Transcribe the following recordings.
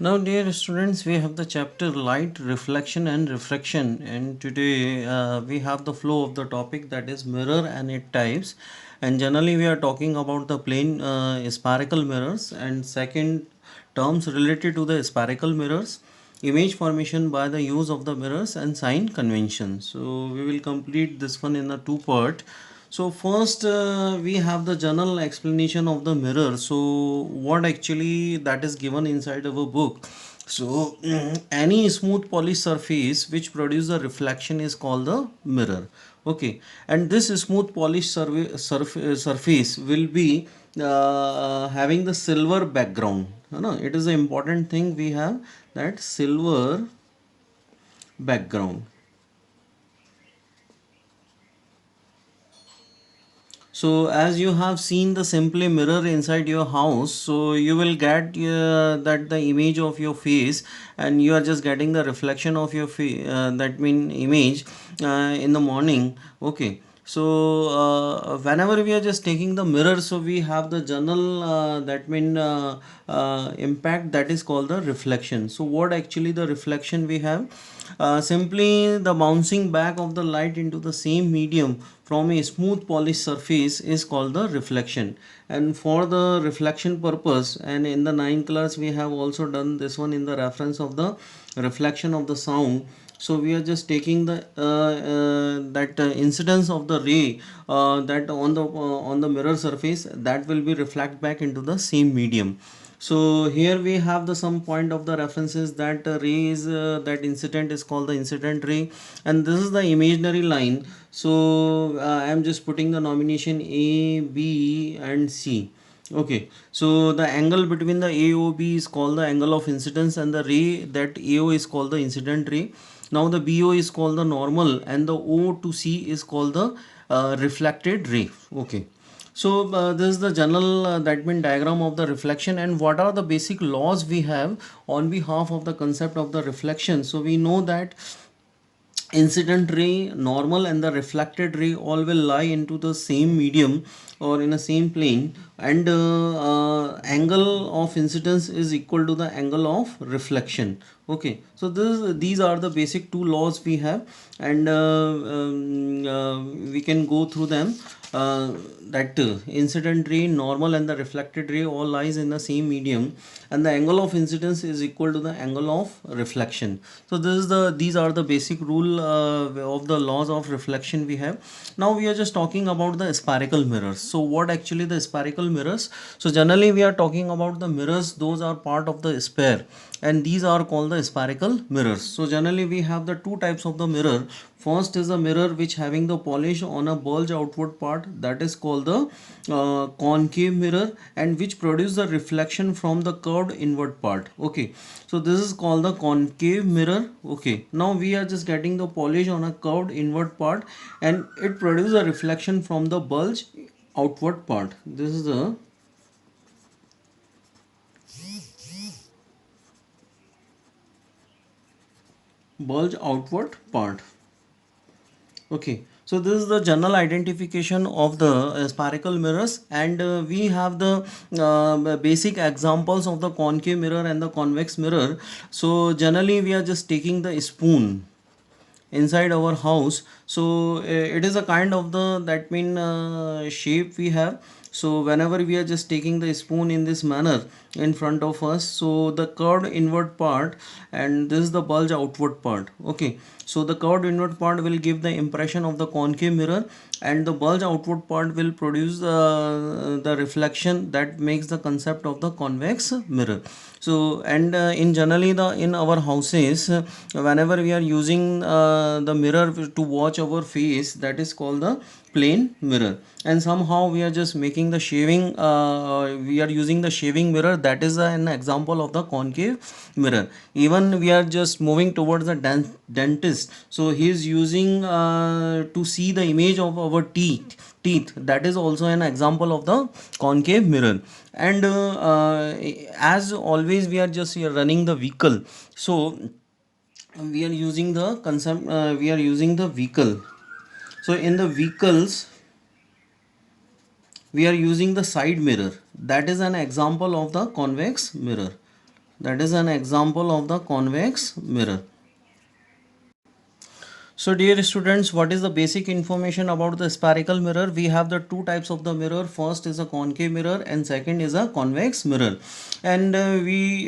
Now, dear students, we have the chapter light, reflection, and refraction. And today we have the flow of the topic, that is mirror and its types. And generally, we are talking about the plane spherical mirrors and second terms related to the spherical mirrors, image formation by the use of the mirrors, and sign convention. So, we will complete this one in a two part. So first we have the general explanation of the mirror. So what actually that is given inside of a book. So any smooth polished surface which produces a reflection is called the mirror. Okay, and this smooth polished surface will be having the silver background. No, it is an important thing we have, that silver background. So as you have seen the simply mirror inside your house, so you will get that the image of your face, and you are just getting the reflection of your face, that mean image in the morning. Okay. So whenever we are just taking the mirror, so we have the general that mean impact, that is called the reflection. So what actually the reflection we have? Simply the bouncing back of the light into the same medium from a smooth polished surface is called the reflection. And for the reflection purpose, and in the ninth class we have also done this one in the reference of the reflection of the sound. So we are just taking the that incidence of the ray that on the mirror surface, that will be reflect back into the same medium. So here we have the some point of the references, that ray is that incident is called the incident ray, and this is the imaginary line. So I am just putting the nomination A, B, and C. Okay, so the angle between the AOB is called the angle of incidence, and the ray that AO is called the incident ray. Now the BO is called the normal, and the O to C is called the reflected ray. Okay. So this is the general that mean diagram of the reflection, and what are the basic laws we have on behalf of the concept of the reflection. So we know that incident ray, normal, and the reflected ray all will lie into the same medium or in a same plane, and angle of incidence is equal to the angle of reflection. Okay, so these are the basic two laws we have, and we can go through them. That incident ray, normal, and the reflected ray all lies in the same medium, and the angle of incidence is equal to the angle of reflection. So these are the basic rule of the laws of reflection we have. Now we are just talking about the spherical mirrors. So what actually the spherical mirrors? So generally we are talking about the mirrors, those are part of the sphere, and these are called the spherical mirrors. So generally we have the two types of the mirror. First is a mirror which having the polish on a bulge outward part, that is called the concave mirror, and which produce the reflection from the curved inward part. Okay, so this is called the concave mirror. Okay, now we are just getting the polish on a curved inward part, and it produces a reflection from the bulge outward part. This is the bulge outward part. Okay, so this is the general identification of the spherical mirrors, and we have the basic examples of the concave mirror and the convex mirror. So generally we are just taking the spoon inside our house. So it is a kind of the that mean shape we have. So whenever we are just taking the spoon in this manner in front of us, so the curved inward part, and this is the bulge outward part. Okay, so the curved inward part will give the impression of the concave mirror, and the bulge outward part will produce the reflection that makes the concept of the convex mirror. So and in generally the in our houses, whenever we are using the mirror to watch our face, that is called the plane mirror, and somehow we are just making the shaving, we are using the shaving mirror, that is an example of the concave mirror. Even we are just moving towards the dentist, so he is using to see the image of our teeth, that is also an example of the concave mirror. And as always we are just here running the vehicle, so we are using the concept, we are using the vehicle. So in the vehicles we are using the side mirror, that is an example of the convex mirror. That is an example of the convex mirror. So dear students, what is the basic information about the spherical mirror? We have the two types of the mirror. First is a concave mirror and second is a convex mirror. And we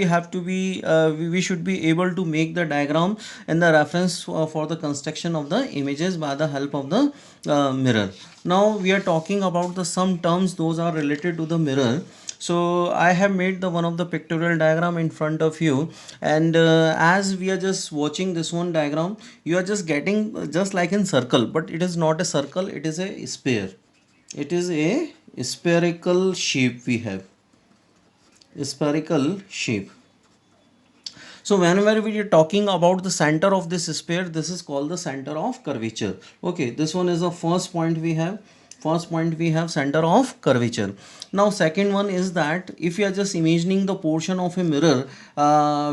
have to be we should be able to make the diagram and the reference for the construction of the images by the help of the mirror. Now we are talking about the some terms those are related to the mirror. So I have made the one of the pictorial diagram in front of you, and as we are just watching this one diagram, you are just getting just like in circle, but it is not a circle, it is a sphere. It is a spherical shape. We have spherical shape. So whenever we are talking about the center of this sphere, this is called the center of curvature. Okay, this one is the first point we have. First point we have center of curvature. Now second one is that if you are just imagining the portion of a mirror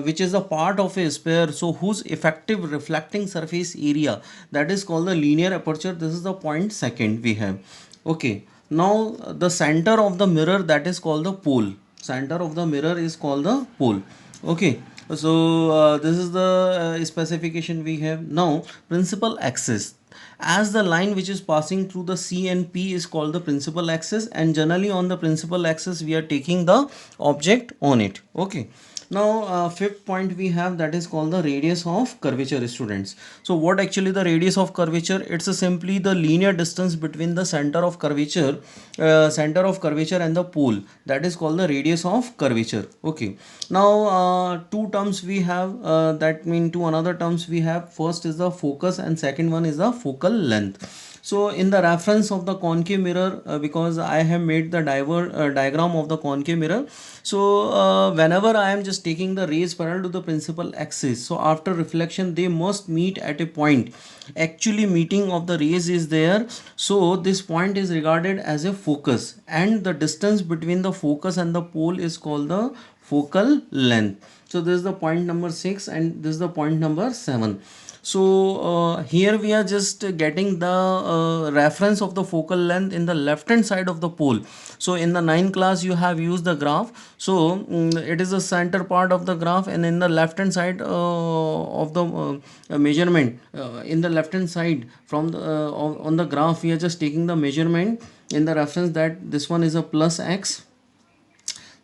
which is a part of a sphere, so whose effective reflecting surface area, that is called the linear aperture. This is the point second we have. Okay, now the center of the mirror, that is called the pole. Center of the mirror is called the pole. Okay, so this is the specification we have. Now principal axis, as the line which is passing through the C and P is called the principal axis, and generally on the principal axis we are taking the object on it. Okay, now fifth point we have, that is called the radius of curvature, students. So what actually the radius of curvature? It's simply the linear distance between the center of curvature and the pole, that is called the radius of curvature. Okay, now two terms we have, that mean two another terms we have. First is the focus and second one is the focal length. So in the reference of the concave mirror, because I have made the diagram of the concave mirror, so whenever I am just taking the rays parallel to the principal axis, so after reflection they must meet at a point. Actually meeting of the rays is there, so this point is regarded as a focus, and the distance between the focus and the pole is called the focal length. So this is the point number 6 and this is the point number 7. So here we are just getting the reference of the focal length in the left hand side of the pole. So in the 9th class you have used the graph. So it is the center part of the graph, and in the left hand side of the measurement, in the left hand side from the on the graph we are just taking the measurement in the reference, that this one is a plus x,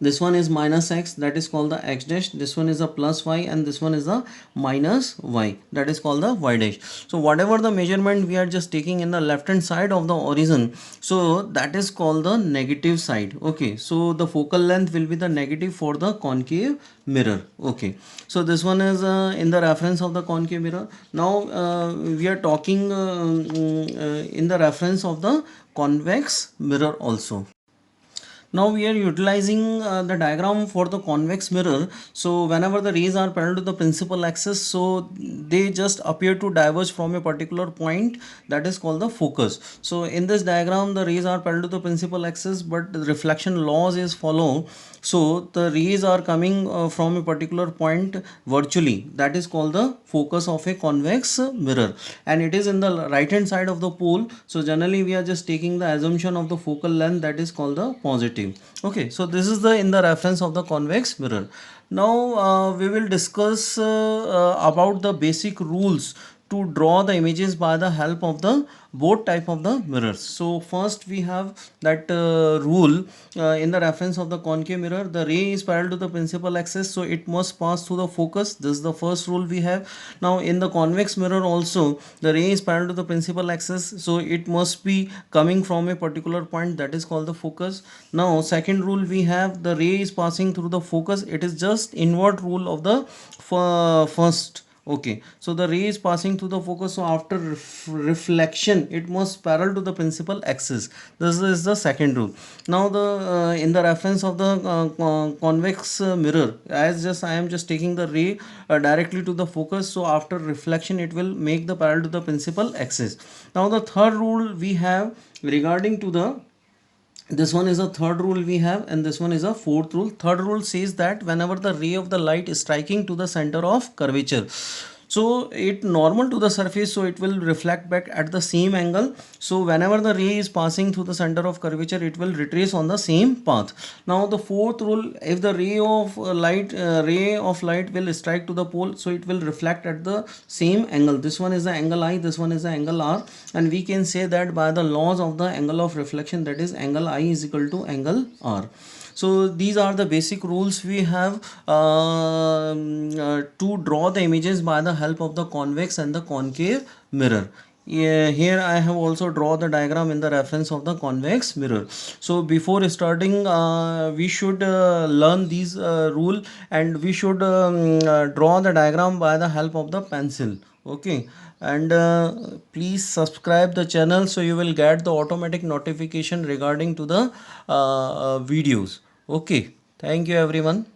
this one is minus x, that is called the x dash, this one is a plus y, and this one is a minus y, that is called the y dash. So whatever the measurement we are just taking in the left hand side of the origin, so that is called the negative side. Okay, so the focal length will be the negative for the concave mirror. Okay, so this one is in the reference of the concave mirror. Now we are talking in the reference of the convex mirror also. Now we are utilizing the diagram for the convex mirror. So whenever the rays are parallel to the principal axis, so they just appear to diverge from a particular point, that is called the focus. So in this diagram the rays are parallel to the principal axis, but the reflection laws is followed. So the rays are coming from a particular point virtually, that is called the focus of a convex mirror, and it is in the right hand side of the pole. So generally we are just taking the assumption of the focal length, that is called the positive. Okay, so this is the in the reference of the convex mirror. Now we will discuss about the basic rules to draw the images by the help of the both type of the mirrors. So first we have that rule in the reference of the concave mirror, the ray is parallel to the principal axis, so it must pass through the focus. This is the first rule we have. Now in the convex mirror also, the ray is parallel to the principal axis, so it must be coming from a particular point, that is called the focus. Now second rule we have, the ray is passing through the focus, it is just invert rule of the first. Okay, so the ray is passing through the focus, so after reflection it must parallel to the principal axis. This is the second rule. Now the in the reference of the convex mirror, as just I am just taking the ray directly to the focus, so after reflection it will make the parallel to the principal axis. Now the third rule we have regarding to the, this one is a third rule we have, and this one is a fourth rule. Third rule says that whenever the ray of the light is striking to the center of curvature, So it normal to the surface, so it will reflect back at the same angle. So whenever the ray is passing through the center of curvature, it will retrace on the same path. Now the fourth rule, if the ray of light will strike to the pole, so it will reflect at the same angle. This one is the angle I, this one is the angle R, and we can say that by the laws of the angle of reflection, that is angle I is equal to angle R. So these are the basic rules we have to draw the images by the help of the convex and the concave mirror. Yeah, here I have also draw the diagram in the reference of the convex mirror. So before starting, we should learn these rule, and we should draw the diagram by the help of the pencil. Okay, and please subscribe the channel, so you will get the automatic notification regarding to the videos. Okay, thank you everyone.